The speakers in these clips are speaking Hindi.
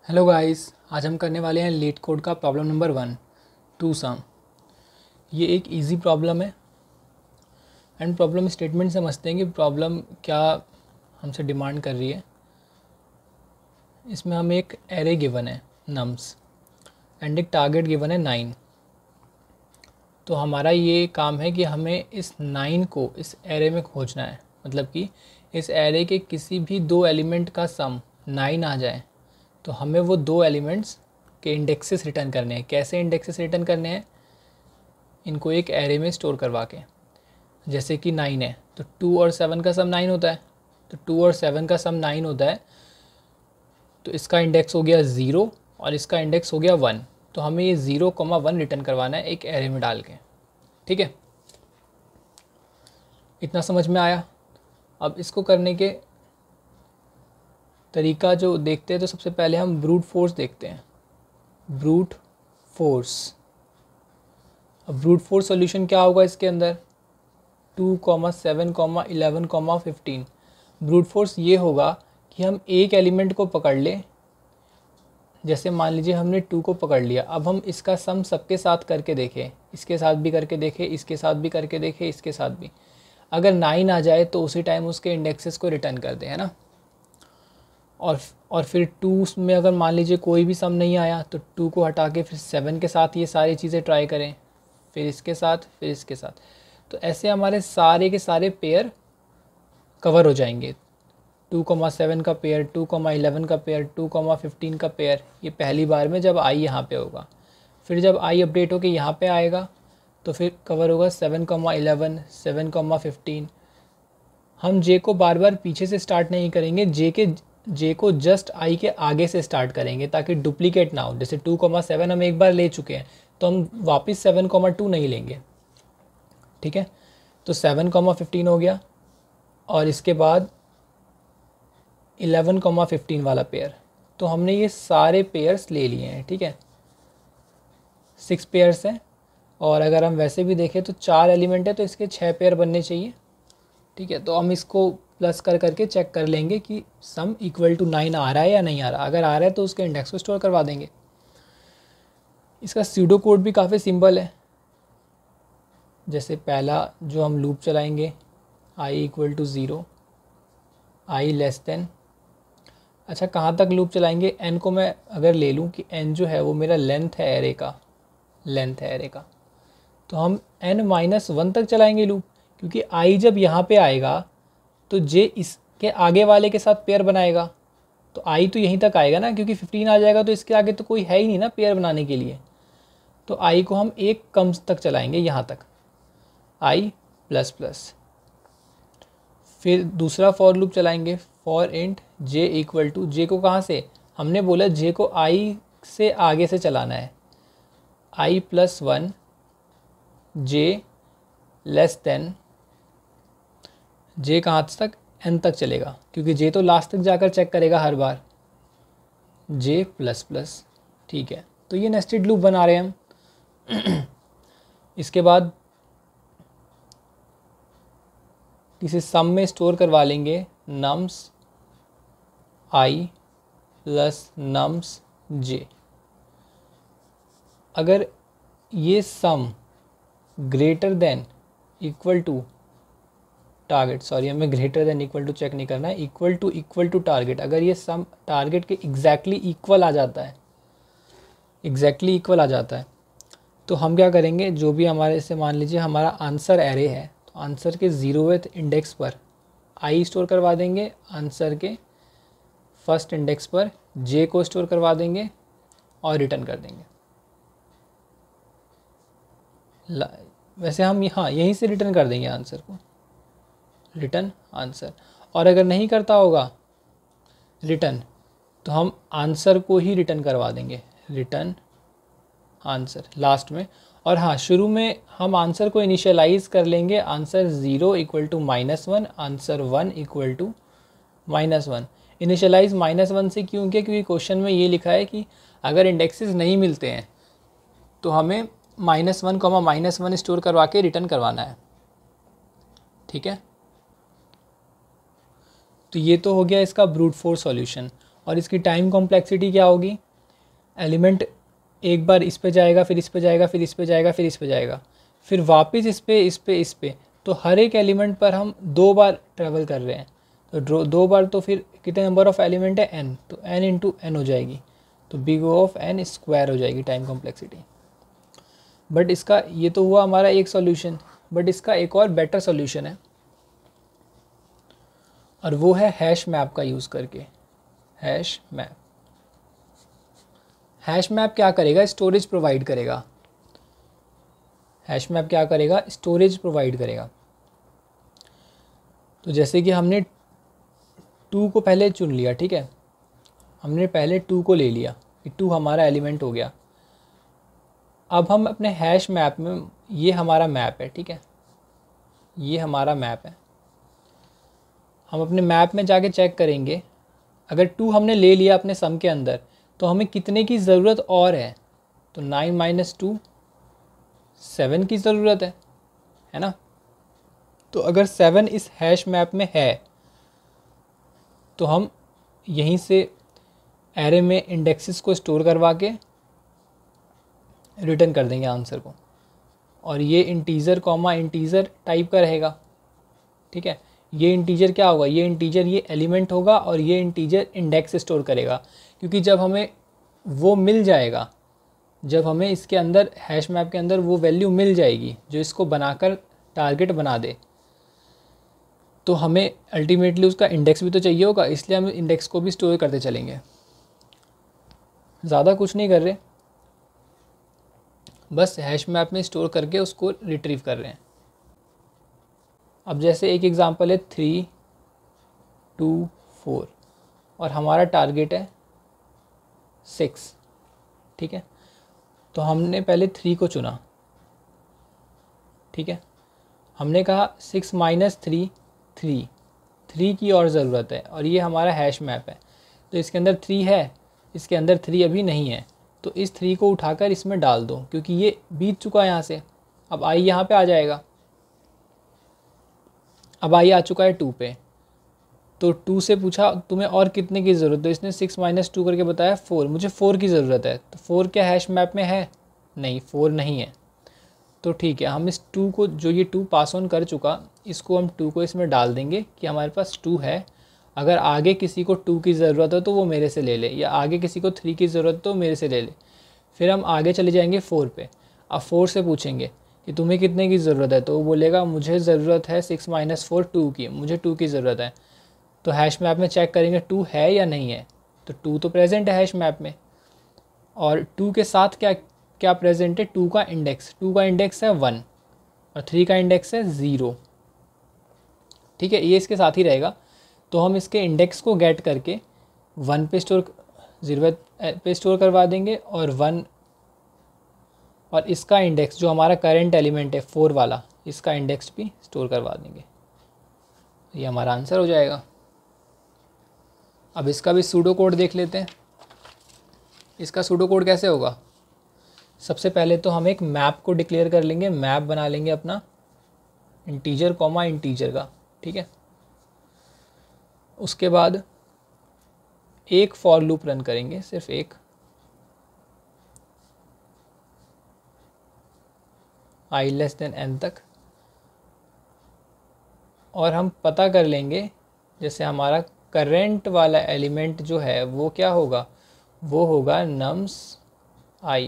हेलो गाइस, आज हम करने वाले हैं लीड कोड का प्रॉब्लम नंबर 1 टू सम। ये एक इजी प्रॉब्लम है एंड प्रॉब्लम स्टेटमेंट समझते हैं कि प्रॉब्लम क्या हमसे डिमांड कर रही है। इसमें हमें एक एरे गिवन है नम्स एंड एक टारगेट गिवन है 9। तो हमारा ये काम है कि हमें इस 9 को इस एरे में खोजना है, मतलब कि इस एरे के किसी भी दो एलिमेंट का सम 9 आ जाए तो हमें वो दो एलिमेंट्स के इंडेक्सेस रिटर्न करने हैं। कैसे इंडेक्सेस रिटर्न करने हैं? इनको एक एरे में स्टोर करवा के। जैसे कि 9 है तो 2 और 7 का सम 9 होता है, तो 2 और 7 का सम 9 होता है, तो इसका इंडेक्स हो गया 0 और इसका इंडेक्स हो गया 1। तो हमें ये 0,1 रिटर्न करवाना है एक एरे में डाल के। ठीक है, इतना समझ में आया। अब इसको करने के तरीका जो देखते हैं, तो सबसे पहले हम ब्रूट फोर्स देखते हैं। ब्रूट फोर्स, अब ब्रूट फोर्स सॉल्यूशन क्या होगा इसके अंदर? 2, 7, 11, 15। ब्रूट फोर्स ये होगा कि हम एक एलिमेंट को पकड़ लें। जैसे मान लीजिए हमने 2 को पकड़ लिया, अब हम इसका सम सबके साथ करके देखें, इसके साथ भी करके देखें, इसके साथ भी करके देखें, इसके साथ भी। अगर 9 आ जाए तो उसी टाइम उसके इंडेक्सेस को रिटर्न कर दें, है ना। और फिर 2 में अगर मान लीजिए कोई भी सम नहीं आया तो 2 को हटा के फिर 7 के साथ ये सारी चीज़ें ट्राई करें, फिर इसके साथ, फिर इसके साथ। तो ऐसे हमारे सारे के सारे पेयर कवर हो जाएंगे। 2,7 का पेयर, 2,11 का पेयर, 2,15 का पेयर, ये पहली बार में जब आई यहाँ पे होगा। फिर जब आई अपडेट होके यहाँ पे आएगा तो फिर कवर होगा 7,11, 7,15। हम जे को बार बार पीछे से स्टार्ट नहीं करेंगे, जे को जस्ट आई के आगे से स्टार्ट करेंगे ताकि डुप्लीकेट ना हो। जैसे 2,7 हम एक बार ले चुके हैं तो हम वापस 7,2 नहीं लेंगे। ठीक है, तो 7,15 हो गया और इसके बाद 11,15 वाला पेयर। तो हमने ये सारे पेयर्स ले लिए हैं। ठीक है, 6 पेयर्स हैं और अगर हम वैसे भी देखें तो 4 एलिमेंट है तो इसके 6 पेयर बनने चाहिए। ठीक है, तो हम इसको प्लस कर करके चेक कर लेंगे कि सम इक्वल टू 9 आ रहा है या नहीं आ रहा। अगर आ रहा है तो उसके इंडेक्स को स्टोर करवा देंगे। इसका सूडो कोड भी काफ़ी सिंपल है। जैसे पहला जो हम लूप चलाएंगे, i equal to 0, i less than, अच्छा कहाँ तक लूप चलाएंगे? n को मैं अगर ले लूँ कि n जो है वो मेरा लेंथ है एरे का, लेंथ है एरे का, तो हम n-1 तक चलाएंगे लूप, क्योंकि i जब यहाँ पे आएगा तो j इसके आगे वाले के साथ पेयर बनाएगा। तो i तो यहीं तक आएगा ना, क्योंकि 15 आ जाएगा तो इसके आगे तो कोई है ही नहीं ना पेयर बनाने के लिए। तो i को हम एक कम तक चलाएंगे, यहाँ तक i प्लस प्लस। फिर दूसरा फॉर लूप चलाएंगे, for int j equal to, j को कहाँ से? हमने बोला j को i से आगे से चलाना है। i plus 1, j less than, j कहाँ तक? n तक चलेगा, क्योंकि j तो लास्ट तक जाकर चेक करेगा हर बार, j प्लस प्लस। ठीक है, तो ये नेस्टेड लूप बना रहे हैं हम। इसके बाद किसी सम में स्टोर करवा लेंगे nums i plus nums j। अगर ये sum greater than equal to target, sorry हमें greater than equal to check नहीं करना है, इक्वल टू टारगेट, अगर ये सम टारगेट के एग्जैक्टली इक्वल आ जाता है, एग्जैक्टली इक्वल आ जाता है, तो हम क्या करेंगे? जो भी हमारे से मान लीजिए हमारा आंसर एरे है, तो आंसर के 0वें इंडेक्स पर i स्टोर करवा देंगे, आंसर के फर्स्ट इंडेक्स पर j को स्टोर करवा देंगे और रिटर्न कर देंगे। वैसे हम यहाँ यहीं से रिटर्न कर देंगे आंसर को, रिटर्न आंसर। और अगर नहीं करता होगा रिटर्न, तो हम आंसर को ही रिटर्न करवा देंगे, रिटर्न आंसर लास्ट में। और हाँ, शुरू में हम आंसर को इनिशियलाइज़ कर लेंगे, answer 0 equal to -1, answer 1 equal to -1। Initialize -1 से क्यों किया? क्योंकि क्वेश्चन में ये लिखा है कि अगर इंडेक्सेस नहीं मिलते हैं तो हमें -1, -1 स्टोर करवा के रिटर्न करवाना है। ठीक है, तो ये तो हो गया इसका ब्रूट फोर्स सॉल्यूशन। और इसकी टाइम कॉम्प्लेक्सिटी क्या होगी, एलिमेंट एक बार इस पे जाएगा, फिर इस पे जाएगा, फिर इस पे जाएगा, फिर इस पे जाएगा, फिर वापस इस पे इस पे इस पे, तो हर एक एलिमेंट पर हम 2 बार ट्रेवल कर रहे हैं, तो 2 बार तो फिर कितने नंबर ऑफ़ एलिमेंट है n, तो n इंटू एन हो जाएगी, तो big O of n square हो जाएगी टाइम कॉम्प्लेक्सिटी। बट इसका ये तो हुआ हमारा एक सॉल्यूशन, बट इसका एक और बेटर सॉल्यूशन है, और वो है हैश मैप का यूज़ करके। हैश मैप, हैश मैप क्या करेगा, स्टोरेज प्रोवाइड करेगा। हैश मैप क्या करेगा, स्टोरेज प्रोवाइड करेगा। तो जैसे कि हमने 2 को पहले चुन लिया, ठीक है, हमने पहले 2 को ले लिया कि 2 हमारा एलिमेंट हो गया। अब हम अपने हैश मैप में, ये हमारा मैप है, ठीक है, ये हमारा मैप है, हम अपने मैप में जाके चेक करेंगे, अगर 2 हमने ले लिया अपने सम के अंदर, तो हमें कितने की ज़रूरत और है, तो 9 माइनस 2 7 की ज़रूरत है ना। तो अगर 7 इस हैश मैप में है, तो हम यहीं से एरे में इंडेक्सेस को स्टोर करवा के रिटर्न कर देंगे आंसर को, और ये इंटीजर कॉमा इंटीजर टाइप का रहेगा, ठीक है। ये इंटीजर क्या होगा, ये इंटीजर ये एलिमेंट होगा, और ये इंटीजर इंडेक्स स्टोर करेगा, क्योंकि जब हमें वो मिल जाएगा, जब हमें इसके अंदर हैश मैप के अंदर वो वैल्यू मिल जाएगी जो इसको बनाकर टारगेट बना दे, तो हमें अल्टीमेटली उसका इंडेक्स भी तो चाहिए होगा, इसलिए हम इंडेक्स को भी स्टोर करते चलेंगे। ज़्यादा कुछ नहीं कर रहे, बस हैश मैप में स्टोर करके उसको रिट्रीव कर रहे हैं। अब जैसे एक एग्ज़ाम्पल है 3 2 4, और हमारा टारगेट है 6, ठीक है। तो हमने पहले 3 को चुना, ठीक है, हमने कहा 6 माइनस 3 3 की और ज़रूरत है, और ये हमारा हैश मैप है, तो इसके अंदर 3 है, इसके अंदर 3 अभी नहीं है, तो इस 3 को उठाकर इसमें डाल दो, क्योंकि ये बीत चुका है यहाँ से। अब आई यहाँ पे आ जाएगा, अब आई आ चुका है 2 पे, तो 2 से पूछा तुम्हें और कितने की ज़रूरत है, तो इसने 6 माइनस 2 करके बताया 4, मुझे 4 की ज़रूरत है, तो 4 क्या हैश मैप में है, नहीं 4 नहीं है, तो ठीक है, हम इस 2 को, जो ये 2 पास ऑन कर चुका, इसको हम 2 को इसमें डाल देंगे कि हमारे पास 2 है, अगर आगे किसी को 2 की ज़रूरत हो तो वो मेरे से ले ले, या आगे किसी को 3 की ज़रूरत तो मेरे से ले ले। फिर हम आगे चले जाएंगे 4 पे, अब 4 से पूछेंगे कि तुम्हें कितने की ज़रूरत है, तो वो बोलेगा मुझे ज़रूरत है 6 माइनस 4 2 की, मुझे 2 की ज़रूरत है। तो हैश मैप में चेक करेंगे 2 है या नहीं है, तो 2 तो प्रेजेंट है हैश मैप में, और 2 के साथ क्या क्या प्रेजेंट है, 2 का इंडेक्स, 2 का इंडेक्स है 1 और 3 का इंडेक्स है 0, ठीक है, ये इसके साथ ही रहेगा। तो हम इसके इंडेक्स को गेट करके 1 पे स्टोर, 0 पे स्टोर करवा देंगे, और 1, और इसका इंडेक्स जो हमारा करंट एलिमेंट है 4 वाला, इसका इंडेक्स भी स्टोर करवा देंगे, ये हमारा आंसर हो जाएगा। अब इसका भी सूडो कोड देख लेते हैं। इसका सूडो कोड कैसे होगा, सबसे पहले तो हम एक मैप को डिक्लेयर कर लेंगे, मैप बना लेंगे अपना इंटीजर कॉमा इंटीजर का, ठीक है। उसके बाद एक फॉर लूप रन करेंगे, सिर्फ एक, i लेस देन n तक, और हम पता कर लेंगे, जैसे हमारा करंट वाला एलिमेंट जो है वो क्या होगा, वो होगा nums i,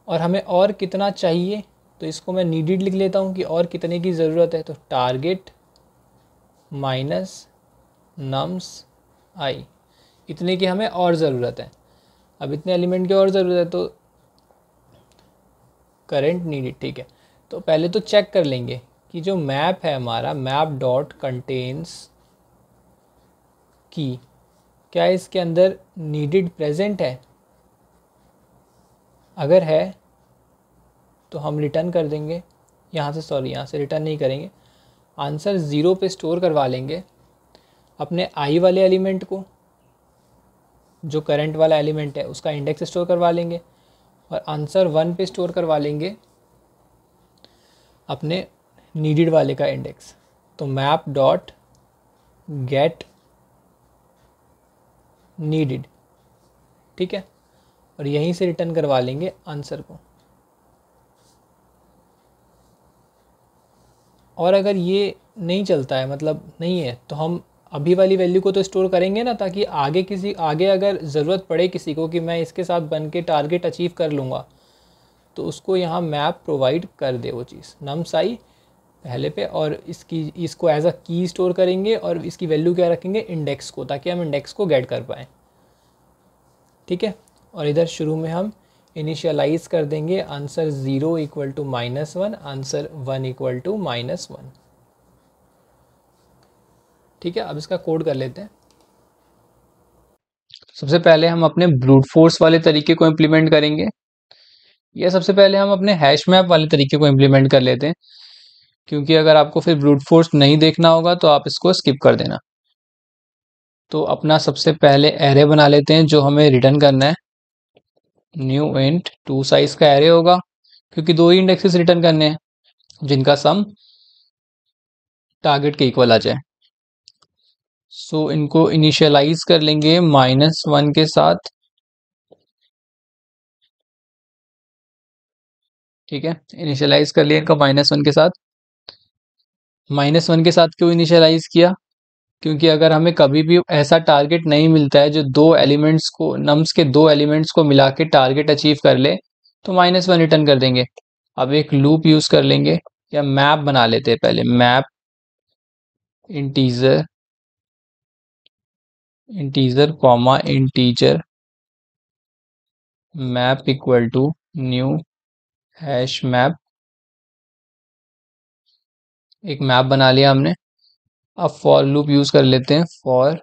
और हमें और कितना चाहिए, तो इसको मैं नीडेड लिख लेता हूँ कि और कितने की ज़रूरत है, तो टारगेट माइनस nums i, इतने की हमें और ज़रूरत है। अब इतने एलिमेंट की और ज़रूरत है, तो करंट नीडेड, ठीक है। तो पहले तो चेक कर लेंगे कि जो मैप है हमारा, मैप डॉट कंटेन्स की, क्या इसके अंदर नीडेड प्रेजेंट है, अगर है तो हम रिटर्न कर देंगे यहाँ से, सॉरी यहाँ से रिटर्न नहीं करेंगे, आंसर 0 पे स्टोर करवा लेंगे अपने आई वाले एलिमेंट को, जो करंट वाला एलिमेंट है उसका इंडेक्स स्टोर करवा लेंगे, और आंसर 1 पे स्टोर करवा लेंगे अपने नीडेड वाले का इंडेक्स। तो मैप डॉट गेट नीडेड, ठीक है, और यहीं से रिटर्न करवा लेंगे आंसर को। और अगर ये नहीं चलता है, मतलब नहीं है, तो हम अभी वाली वैल्यू को तो स्टोर करेंगे ना, ताकि आगे अगर ज़रूरत पड़े किसी को कि मैं इसके साथ बन के टारगेट अचीव कर लूँगा, तो उसको यहाँ मैप प्रोवाइड कर दे वो चीज़ नम्स आई पहले पे, और इसको एज अ की स्टोर करेंगे और इसकी वैल्यू क्या रखेंगे, इंडेक्स को, ताकि हम इंडेक्स को गेट कर पाएँ, ठीक है। और इधर शुरू में हम इनिशियलाइज कर देंगे answer 0 equal to -1, answer 1 equal to -1, ठीक है। अब इसका कोड कर लेते हैं। सबसे पहले हम अपने ब्रूट फोर्स वाले तरीके को इम्प्लीमेंट करेंगे, या सबसे पहले हम अपने हैश मैप वाले तरीके को इम्प्लीमेंट कर लेते हैं, क्योंकि अगर आपको फिर ब्रूट फोर्स नहीं देखना होगा तो आप इसको स्किप कर देना। तो अपना सबसे पहले एरे बना लेते हैं जो हमें रिटर्न करना है। न्यू इंट 2 साइज का एरे होगा, क्योंकि 2 ही इंडेक्सेस रिटर्न करने हैं जिनका सम टारगेट के इक्वल आ जाए। सो इनको इनिशियलाइज कर लेंगे -1 के साथ, ठीक है। इनिशियलाइज कर लिया इनका -1 के साथ। -1 के साथ क्यों इनिशियलाइज किया, क्योंकि अगर हमें कभी भी ऐसा टारगेट नहीं मिलता है जो दो एलिमेंट्स को, नम्स के दो एलिमेंट्स को मिला के टारगेट अचीव कर ले, तो -1 रिटर्न कर देंगे। अब एक लूप यूज कर लेंगे, या मैप बना लेते हैं पहले, map integer integer comma integer map equal to new hash map. एक मैप बना लिया हमने। अब फॉर लूप यूज कर लेते हैं, for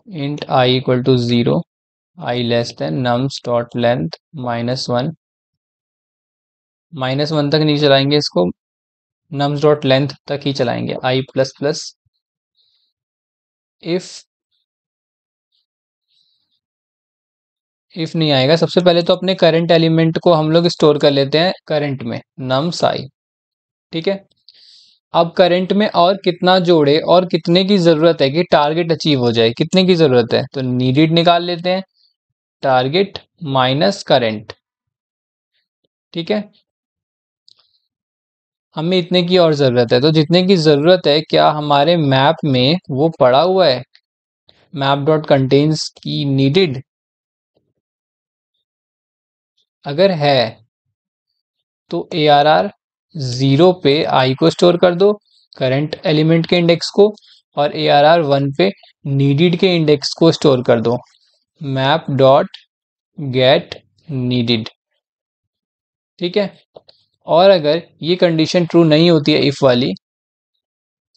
int i equal to 0, i less than nums dot length -1। -1 तक नहीं चलाएंगे इसको, नम्स डॉट लेंथ तक ही चलाएंगे। आई प्लस प्लस इफ नहीं आएगा, सबसे पहले तो अपने करंट एलिमेंट को हम लोग स्टोर कर लेते हैं करंट में, नम्स आई, ठीक है। अब करंट में और कितना जोड़े और कितने की जरूरत है कि टारगेट अचीव हो जाए, कितने की जरूरत है, तो नीडेड निकाल लेते हैं, टारगेट माइनस करंट, ठीक है। हमें इतने की और जरूरत है, तो जितने की जरूरत है क्या हमारे मैप में वो पड़ा हुआ है, मैप डॉट कंटेन्स की नीडेड, अगर है तो ARR 0 पे आई को स्टोर कर दो, करंट एलिमेंट के इंडेक्स को, और ARR 1 पे नीडेड के इंडेक्स को स्टोर कर दो, मैप डॉट गेट नीडेड, ठीक है। और अगर ये कंडीशन ट्रू नहीं होती है इफ वाली,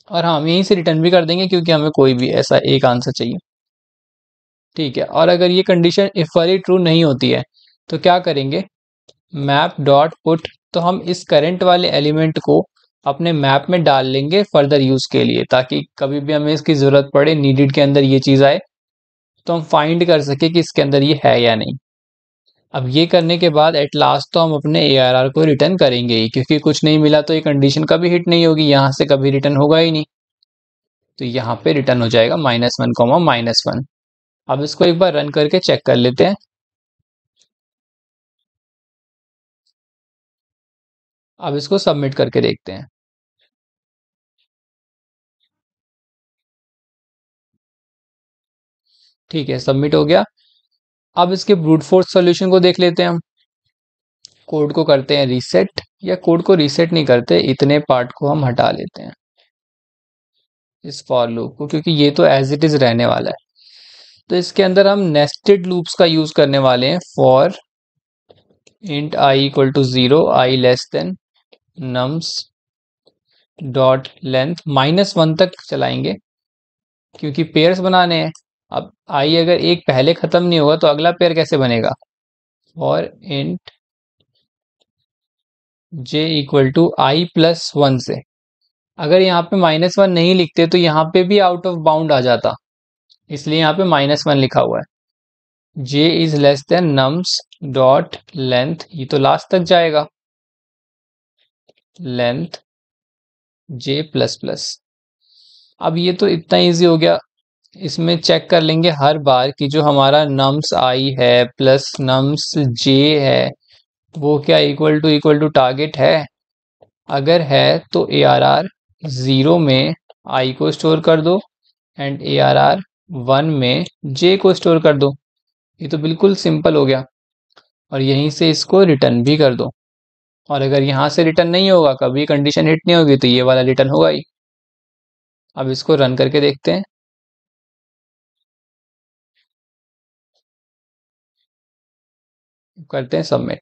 और हम यहीं से रिटर्न भी कर देंगे क्योंकि हमें कोई भी ऐसा एक आंसर चाहिए, ठीक है। और अगर ये कंडीशन इफ वाली ट्रू नहीं होती है तो क्या करेंगे, मैप डॉट पुट, तो हम इस करंट वाले एलिमेंट को अपने मैप में डाल लेंगे फर्दर यूज के लिए, ताकि कभी भी हमें इसकी जरूरत पड़े, नीडेड के अंदर ये चीज आए, तो हम फाइंड कर सके कि इसके अंदर ये है या नहीं। अब ये करने के बाद एट लास्ट तो हम अपने ARR को रिटर्न करेंगे ही, क्योंकि कुछ नहीं मिला तो ये कंडीशन कभी हिट नहीं होगी, यहाँ से कभी रिटर्न होगा ही नहीं, तो यहाँ पे रिटर्न हो जाएगा -1, -1। अब इसको एक बार रन करके चेक कर लेते हैं। अब इसको सबमिट करके देखते हैं। ठीक है, सबमिट हो गया। अब इसके ब्रूट फोर्स सॉल्यूशन को देख लेते हैं हम। कोड को करते हैं रीसेट, या कोड को रीसेट नहीं करते, इतने पार्ट को हम हटा लेते हैं इस फॉर लूप को, क्योंकि ये तो एज इट इज रहने वाला है। तो इसके अंदर हम नेस्टेड लूप्स का यूज करने वाले हैं, for int i equal to 0, i less than nums dot length -1 तक चलाएंगे, क्योंकि पेयर्स बनाने हैं। अब आई अगर एक पहले खत्म नहीं होगा तो अगला पेयर कैसे बनेगा, और int j equal to i plus 1 से, अगर यहाँ पे -1 नहीं लिखते तो यहाँ पे भी आउट ऑफ बाउंड आ जाता, इसलिए यहाँ पे -1 लिखा हुआ है। j is less than nums dot length, ये तो लास्ट तक जाएगा, लेंथ j प्लस प्लस। अब ये तो इतना इजी हो गया, इसमें चेक कर लेंगे हर बार कि जो हमारा नम्स आई है प्लस नम्स जे है वो क्या इक्वल टू टारगेट है। अगर है तो ए आर आर ज़ीरो में आई को स्टोर कर दो and a r r one में जे को स्टोर कर दो। ये तो बिल्कुल सिंपल हो गया। और यहीं से इसको रिटर्न भी कर दो। और अगर यहाँ से रिटर्न नहीं होगा, कभी कंडीशन हिट नहीं होगी, तो ये वाला रिटर्न होगा ही। अब इसको रन करके देखते हैं। करते हैं सबमिट।